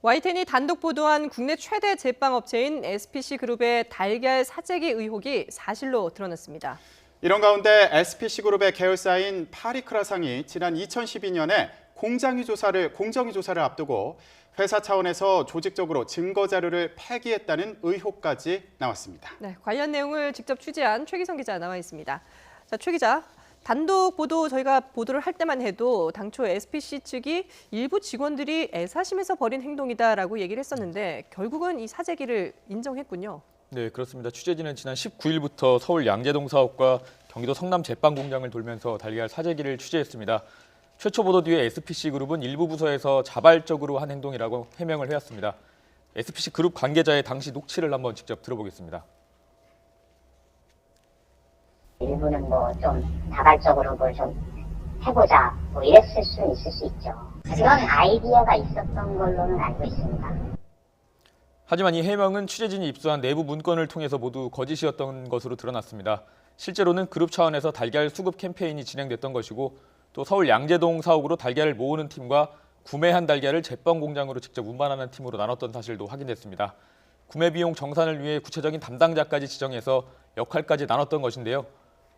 YTN이 단독 보도한 국내 최대 제빵업체인 SPC그룹의 달걀 사재기 의혹이 사실로 드러났습니다. 이런 가운데 SPC그룹의 계열사인 파리크라상이 지난 2012년에 공정위 조사를 앞두고 회사 차원에서 조직적으로 증거 자료를 폐기했다는 의혹까지 나왔습니다. 네, 관련 내용을 직접 취재한 최기성 기자 나와 있습니다. 자, 최 기자, 단독 보도 저희가 보도를 할 때만 해도 당초 SPC 측이 일부 직원들이 애사심에서 벌인 행동이다라고 얘기를 했었는데 결국은 이 사재기를 인정했군요. 네, 그렇습니다. 취재진은 지난 19일부터 서울 양재동 사업과 경기도 성남 제빵 공장을 돌면서 달걀 사재기를 취재했습니다. 최초 보도 뒤에 SPC그룹은 일부 부서에서 자발적으로 한 행동이라고 해명을 해왔습니다. SPC그룹 관계자의 당시 녹취를 한번 직접 들어보겠습니다. 일부는 좀 자발적으로 뭘 좀 해보자 이랬을 수는 있을 수 있죠. 그런 아이디어가 있었던 걸로는 알고 있습니다. 하지만 이 해명은 취재진이 입수한 내부 문건을 통해서 모두 거짓이었던 것으로 드러났습니다. 실제로는 그룹 차원에서 달걀 수급 캠페인이 진행됐던 것이고 또 서울 양재동 사옥으로 달걀을 모으는 팀과 구매한 달걀을 제빵 공장으로 직접 운반하는 팀으로 나눴던 사실도 확인됐습니다. 구매 비용 정산을 위해 구체적인 담당자까지 지정해서 역할까지 나눴던 것인데요.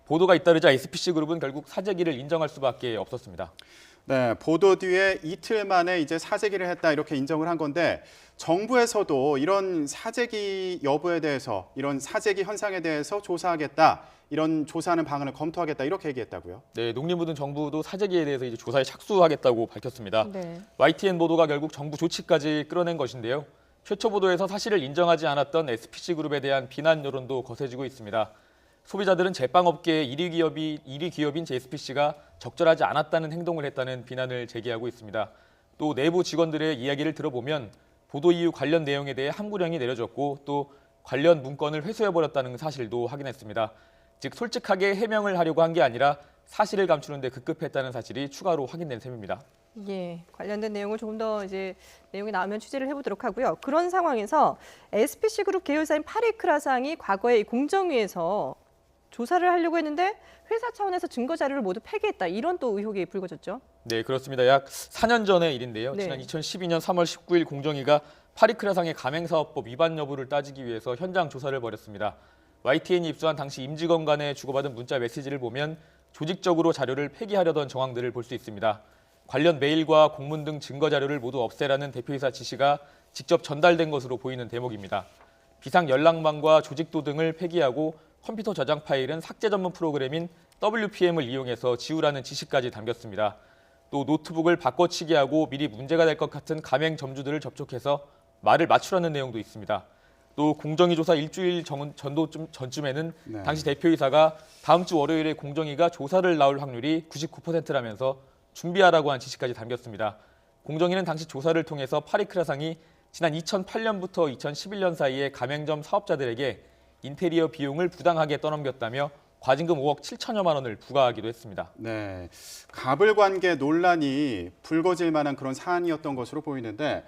보도가 잇따르자 SPC그룹은 결국 사재기를 인정할 수밖에 없었습니다. 네, 보도 뒤에 이틀 만에 이제 사재기를 했다 이렇게 인정을 한 건데 정부에서도 이런 사재기 여부에 대해서 이런 사재기 현상에 대해서 조사하겠다. 이런 조사하는 방안을 검토하겠다 이렇게 얘기했다고요? 네, 농림부 등 정부도 사재기에 대해서 이제 조사에 착수하겠다고 밝혔습니다. 네. YTN 보도가 결국 정부 조치까지 끌어낸 것인데요. 최초 보도에서 사실을 인정하지 않았던 SPC그룹에 대한 비난 여론도 거세지고 있습니다. 소비자들은 제빵업계의 1위 기업인 SPC가 적절하지 않았다는 행동을 했다는 비난을 제기하고 있습니다. 또 내부 직원들의 이야기를 들어보면 보도 이후 관련 내용에 대해 항구령이 내려졌고 또 관련 문건을 회수해버렸다는 사실도 확인했습니다. 즉 솔직하게 해명을 하려고 한 게 아니라 사실을 감추는 데 급급했다는 사실이 추가로 확인된 셈입니다. 예, 관련된 내용을 조금 더 이제 내용이 나오면 취재를 해보도록 하고요. 그런 상황에서 SPC그룹 계열사인 파리크라상이 과거에 이 공정위에서 조사를 하려고 했는데 회사 차원에서 증거 자료를 모두 폐기했다. 이런 또 의혹이 불거졌죠. 네, 그렇습니다. 약 4년 전의 일인데요. 네. 지난 2012년 3월 19일 공정위가 파리크라상의 가맹사업법 위반 여부를 따지기 위해서 현장 조사를 벌였습니다. YTN이 입수한 당시 임직원 간에 주고받은 문자 메시지를 보면 조직적으로 자료를 폐기하려던 정황들을 볼 수 있습니다. 관련 메일과 공문 등 증거 자료를 모두 없애라는 대표이사 지시가 직접 전달된 것으로 보이는 대목입니다. 비상 연락망과 조직도 등을 폐기하고 컴퓨터 저장 파일은 삭제 전문 프로그램인 WPM을 이용해서 지우라는 지시까지 담겼습니다. 또 노트북을 바꿔치기 하고 미리 문제가 될 것 같은 가맹 점주들을 접촉해서 말을 맞추라는 내용도 있습니다. 또 공정위 조사 일주일 전쯤에는 네. 당시 대표이사가 다음 주 월요일에 공정위가 조사를 나올 확률이 99%라면서 준비하라고 한 지시까지 담겼습니다. 공정위는 당시 조사를 통해서 파리크라상이 지난 2008년부터 2011년 사이에 가맹점 사업자들에게 인테리어 비용을 부당하게 떠넘겼다며 과징금 5억 7천여만 원을 부과하기도 했습니다. 네, 가불관계 논란이 불거질 만한 그런 사안이었던 것으로 보이는데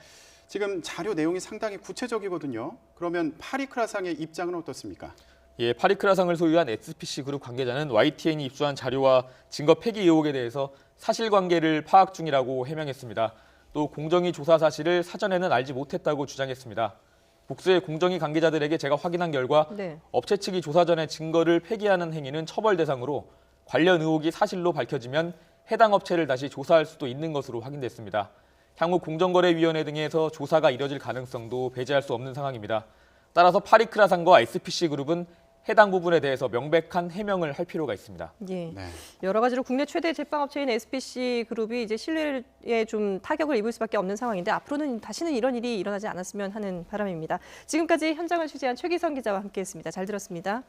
지금 자료 내용이 상당히 구체적이거든요. 그러면 파리크라상의 입장은 어떻습니까? 예, 파리크라상을 소유한 SPC그룹 관계자는 YTN이 입수한 자료와 증거 폐기 의혹에 대해서 사실관계를 파악 중이라고 해명했습니다. 또 공정위 조사 사실을 사전에는 알지 못했다고 주장했습니다. 복수의 공정위 관계자들에게 제가 확인한 결과 네. 업체 측이 조사 전에 증거를 폐기하는 행위는 처벌 대상으로 관련 의혹이 사실로 밝혀지면 해당 업체를 다시 조사할 수도 있는 것으로 확인됐습니다. 향후 공정거래위원회 등에서 조사가 이뤄질 가능성도 배제할 수 없는 상황입니다. 따라서 파리크라상과 SPC그룹은 해당 부분에 대해서 명백한 해명을 할 필요가 있습니다. 예. 네. 여러 가지로 국내 최대 제빵업체인 SPC그룹이 이제 신뢰에 좀 타격을 입을 수밖에 없는 상황인데 앞으로는 다시는 이런 일이 일어나지 않았으면 하는 바람입니다. 지금까지 현장을 취재한 최기성 기자와 함께했습니다. 잘 들었습니다.